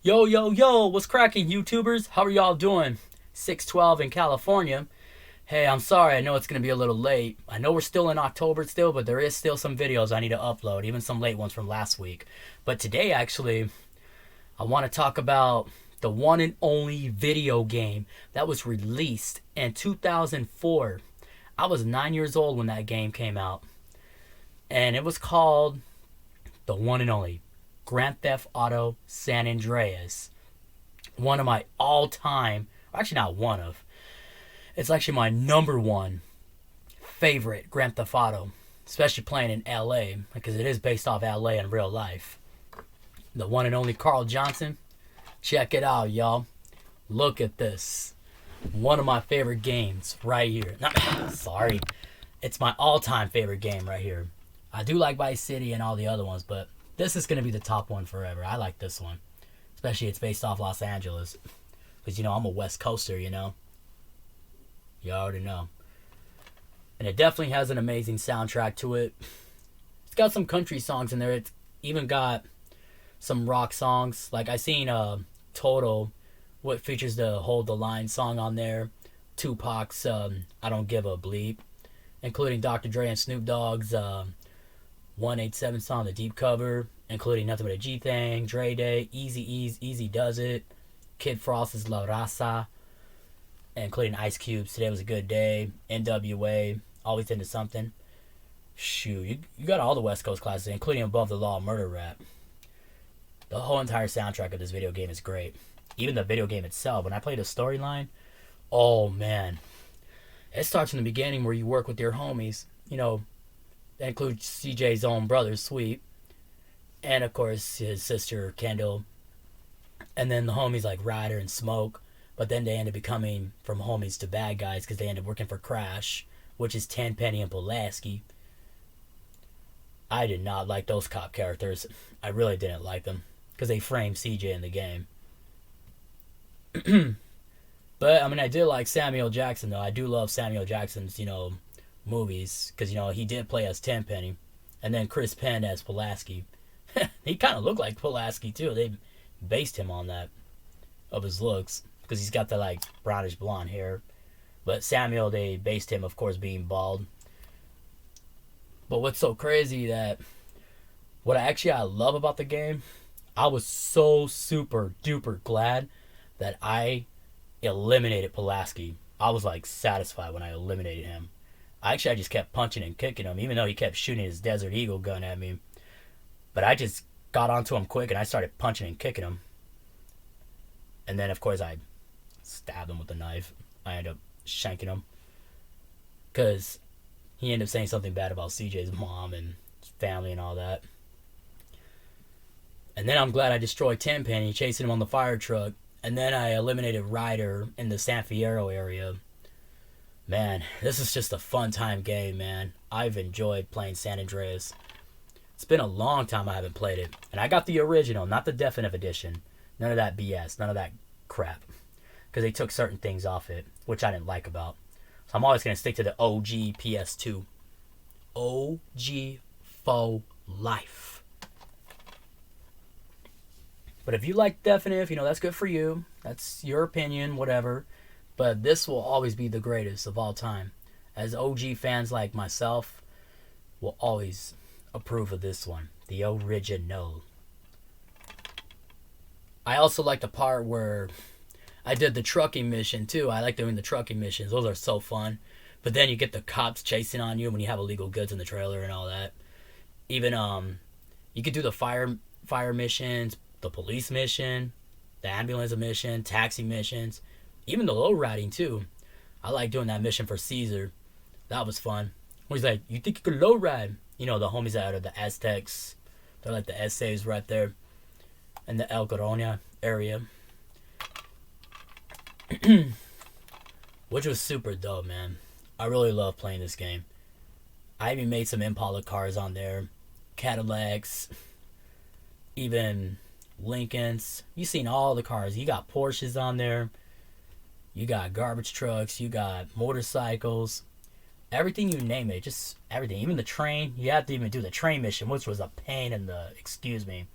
Yo, yo, yo, what's cracking, YouTubers? How are y'all doing? 612 in California. Hey, I'm sorry, I know it's going to be a little late. I know we're still in October still, but there is still some videos I need to upload, even some late ones from last week. But today, actually, I want to talk about the one and only video game that was released in 2004. I was 9 years old when that game came out, and it was called the one and only Grand Theft Auto San Andreas. One of my all time, actually, not one of, it's actually my number one favorite Grand Theft Auto, especially playing in LA, because it is based off LA in real life. The one and only Carl Johnson. Check it out, y'all. Look at this. One of my favorite games right here. Sorry. It's my all time favorite game right here. I do like Vice City and all the other ones, but this is going to be the top one forever. I like this one. Especially it's based off Los Angeles. Because, I'm a West Coaster, You already know. And it definitely has an amazing soundtrack to it. It's got some country songs in there. It's even got some rock songs. Like I seen Total, what features the Hold the Line song on there. Tupac's I Don't Give a Bleep. Including Dr. Dre and Snoop Dogg's 187 song, the deep cover, including Nothing But a G Thing, Dre Day, Easy Does It, Kid Frost's La Raza, including Ice Cube's Today Was a Good Day, NWA, Always Into Something. Shoot, you got all the West Coast classics, including Above the Law, Murder Rap. The whole entire soundtrack of this video game is great. Even the video game itself, when I play the storyline, oh man. It starts in the beginning where you work with your homies, that includes CJ's own brother, Sweet, and of course his sister, Kendall, and then the homies like Ryder and Smoke, but then they end up becoming from homies to bad guys because they end up working for Crash, which is Tenpenny and Pulaski. I did not like those cop characters. I really didn't like them because they framed CJ in the game. But, I did like Samuel Jackson, though. I do love Samuel Jackson's, movies. Because, he did play as Tenpenny. And then Chris Penn as Pulaski. He kind of looked like Pulaski, too. They based him on that, of his looks. Because he's got the, brownish blonde hair. But Samuel, they based him, of course, being bald. But what's so crazy that... What I love about the game... I was so super duper glad that I eliminated Pulaski. I was satisfied when I eliminated him. I just kept punching and kicking him, even though he kept shooting his Desert Eagle gun at me. But I just got onto him quick and I started punching and kicking him. And then of course I stabbed him with the knife. I ended up shanking him. Because he ended up saying something bad about CJ's mom and his family and all that. And then I'm glad I destroyed Tenpenny, chasing him on the fire truck. And then I eliminated Ryder in the San Fierro area. Man, this is just a fun time game, man. I've enjoyed playing San Andreas. It's been a long time I haven't played it. And I got the original, not the definitive edition. None of that BS, none of that crap. Because they took certain things off it, which I didn't like about. So I'm always going to stick to the OG PS2. OG for life. But if you like definitive, that's good for you. That's your opinion, whatever. But this will always be the greatest of all time. As OG fans like myself will always approve of this one. The original. I also like the part where I did the trucking mission too. I like doing the trucking missions. Those are so fun. But then you get the cops chasing on you when you have illegal goods in the trailer and all that. Even you could do the fire missions, the police mission, the ambulance mission, taxi missions, even the low riding too. I like doing that mission for Caesar. That was fun. He's like, you think you could low ride? The homies out of the Aztecs. They're like the essays right there in the El Corona area. Which was super dope, man. I really love playing this game. I even made some Impala cars on there. Cadillacs. Even Lincolns. You seen all the cars. You got Porsches on there. You got garbage trucks. You got motorcycles. Everything you name it. Just everything. Even the train. You have to even do the train mission, which was a pain in the, excuse me,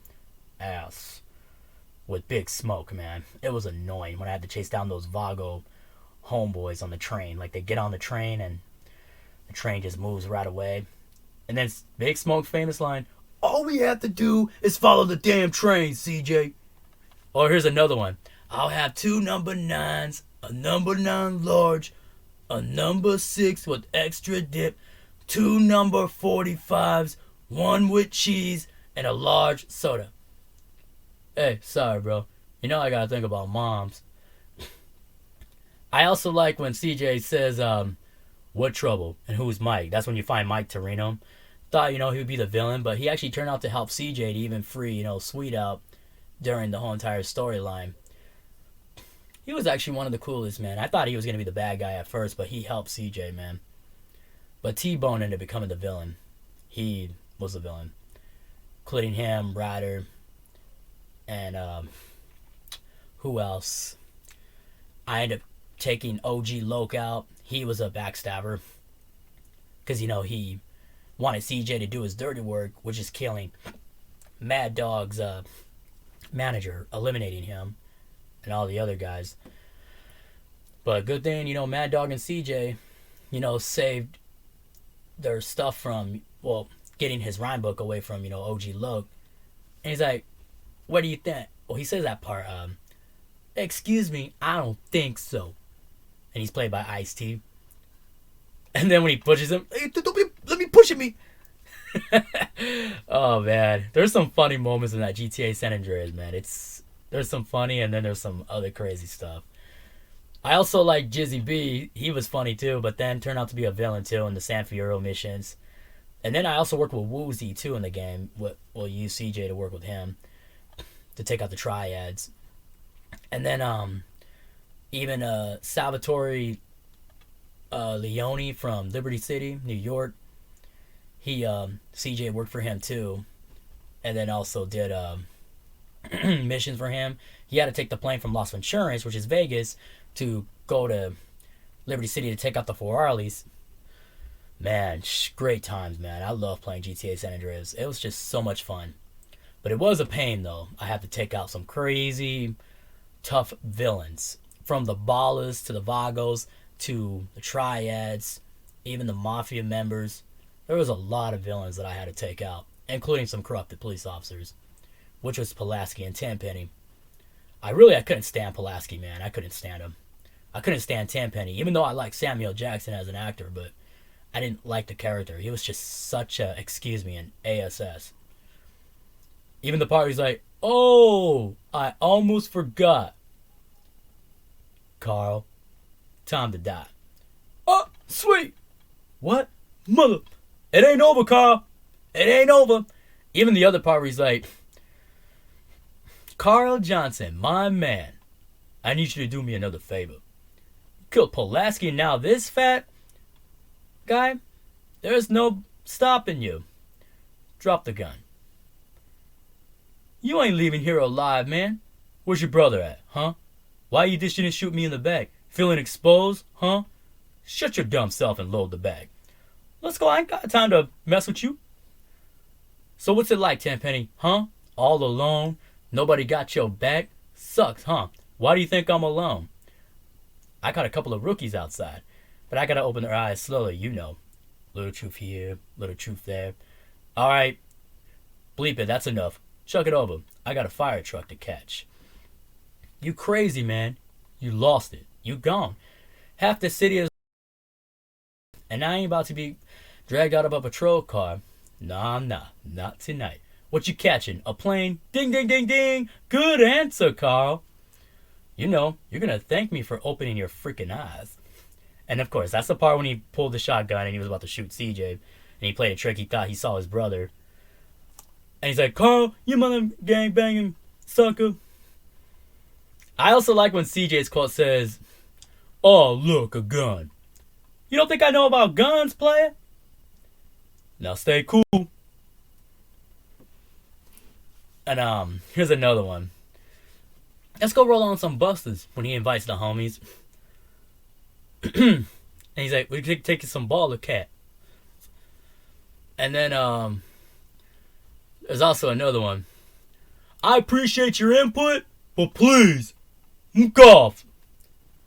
ass. with Big Smoke, man. It was annoying when I had to chase down those Vago homeboys on the train. Like, they get on the train and the train just moves right away. And then Big Smoke's famous line, all we have to do is follow the damn train, CJ. Or here's another one. I'll have 2 number 9s, a number 9 large, a number 6 with extra dip, 2 number 45s, 1 with cheese, and a large soda. Hey, sorry, bro. You know I gotta think about moms. I also like when CJ says, what trouble? And who's Mike? That's when you find Mike Torino. Thought, he would be the villain, but he actually turned out to help CJ to even free, Sweet out during the whole entire storyline. He was actually one of the coolest, man. I thought he was going to be the bad guy at first, but he helped CJ, man. But T-Bone ended up becoming the villain. He was the villain. Including him, Ryder, and who else? I ended up taking OG Loke out. He was a backstabber. Because, he wanted CJ to do his dirty work, which is killing Mad Dog's manager, eliminating him, and all the other guys. But good thing, Mad Dog and CJ, saved their stuff from, getting his rhyme book away from, OG Loke. And he's like, what do you think? Well, he says that part, excuse me, I don't think so. And he's played by Ice-T. And then when he pushes him, hey, let me push me. Oh, man. There's some funny moments in that GTA San Andreas, man. There's some funny, and then there's some other crazy stuff. I also like Jizzy B. He was funny, too, but then turned out to be a villain, too, in the San Fierro missions. And then I also worked with Woozy, too, in the game. We'll use CJ to work with him to take out the triads. And then even Salvatore Leone from Liberty City, New York. CJ worked for him too, and then also did missions for him. He had to take the plane from Las Venturas, which is Vegas, to go to Liberty City to take out the Ferraris. Man, great times, man. I love playing GTA San Andreas. It was just so much fun. But it was a pain, though. I had to take out some crazy, tough villains. From the Ballers to the Vagos to the Triads, even the Mafia members. There was a lot of villains that I had to take out, including some corrupted police officers, which was Pulaski and Tenpenny. I couldn't stand Pulaski, man. I couldn't stand him. I couldn't stand Tenpenny, even though I like Samuel Jackson as an actor, but I didn't like the character. He was just such an ASS. Even the part where he's like, oh, I almost forgot. Carl, time to die. Oh, sweet. What? Mother. It ain't over, Carl. It ain't over. Even the other part where he's like, Carl Johnson, my man, I need you to do me another favor. You killed Pulaski, and now this fat guy, there's no stopping you. Drop the gun. You ain't leaving here alive, man. Where's your brother at, huh? Why you just didn't shoot me in the back? Feeling exposed, huh? Shut your dumb self and load the bag. Let's go, I ain't got time to mess with you. So what's it like, Tenpenny, huh? All alone? Nobody got your back? Sucks, huh? Why do you think I'm alone? I got a couple of rookies outside, but I gotta open their eyes slowly, Little truth here, little truth there. Alright, bleep it, that's enough. Chuck it over. I got a fire truck to catch. You crazy, man. You lost it. You gone. Half the city is... And I ain't about to be dragged out of a patrol car. Nah, not tonight. What you catching? A plane? Ding, ding, ding, ding. Good answer, Carl. You're gonna thank me for opening your freaking eyes. And of course, that's the part when he pulled the shotgun and he was about to shoot CJ. And he played a trick. He thought he saw his brother. And he's like, Carl, you mother gangbanging sucker. I also like when CJ's quote says, oh, look, a gun. You don't think I know about guns, player? Now stay cool. And here's another one. Let's go roll on some busters when he invites the homies. And he's like, we could take some baller cat. And then there's also another one. I appreciate your input, But please, off.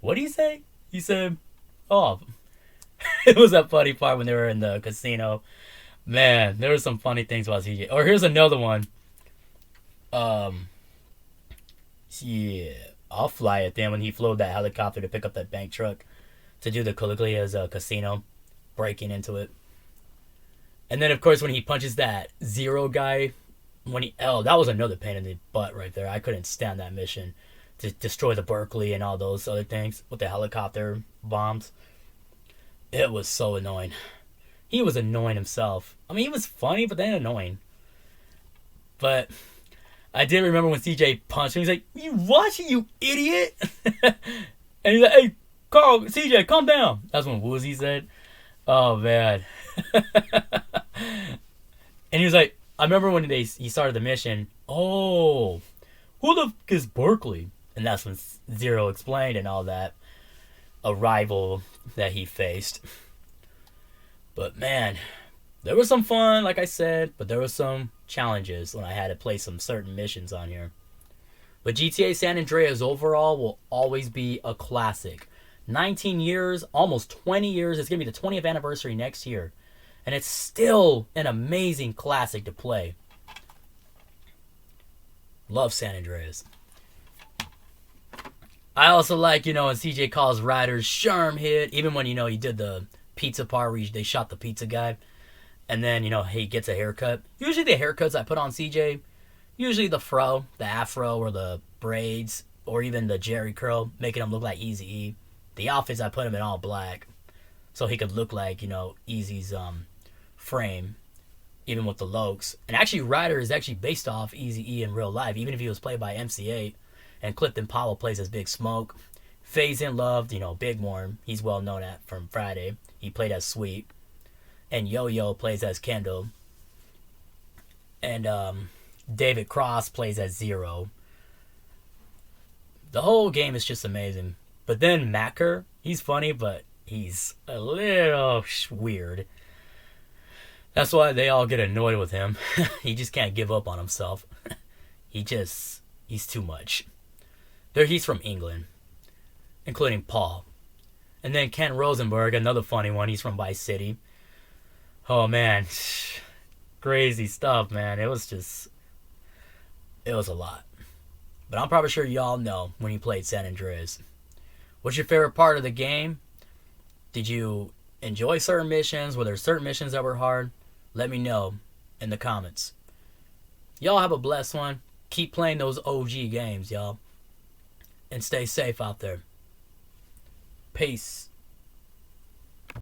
What did he say? He said, off. It was that funny part when they were in the casino. Man, there were some funny things about CJ. Or here's another one. Um, yeah, I'll fly it then when he flew that helicopter to pick up that bank truck to do the Caliglia's casino, breaking into it. And then, of course, when he punches that Zero guy, that was another pain in the butt right there. I couldn't stand that mission to destroy the Berkeley and all those other things with the helicopter bombs. It was so annoying. He was annoying himself. I mean, he was funny, but then annoying. But I did remember when CJ punched him. He's like, "You watching, you idiot?" And he's like, "Hey, Carl, CJ, calm down." That's when Woozy said. Oh, man. And he was like, I remember when he started the mission. Oh, who the f is Berkeley? And that's when Zero explained and all that. A rival that he faced. But man, there was some fun, like I said, but there was some challenges when I had to play some certain missions on here. But GTA San Andreas overall will always be a classic. 19 years, almost 20 years. It's going to be the 20th anniversary next year. And it's still an amazing classic to play. Love San Andreas. I also like, when CJ calls Ryder's Sherm hit. Even when, he did the pizza part where they shot the pizza guy. And then, he gets a haircut. Usually the haircuts I put on CJ, usually the afro or the braids, or even the Jerry curl, making him look like Eazy-E. The outfits I put him in all black. So he could look like, Eazy's frame, even with the lokes. And actually, Ryder is actually based off Eazy-E in real life, even if he was played by MC8. And Clifton Powell plays as Big Smoke. Phase In Love, Big Worm. He's well known from Friday. He played as Sweet. And Yo-Yo plays as Kendall. And David Cross plays as Zero. The whole game is just amazing. But then Macker, he's funny, but he's a little weird. That's why they all get annoyed with him. He just can't give up on himself. He's too much. He's from England, including Paul. And then Ken Rosenberg, another funny one. He's from Vice City. Oh, man. Crazy stuff, man. It was a lot. But I'm probably sure y'all know when you played San Andreas. What's your favorite part of the game? Did you enjoy certain missions? Were there certain missions that were hard? Let me know in the comments. Y'all have a blessed one. Keep playing those OG games, y'all. And stay safe out there. Peace.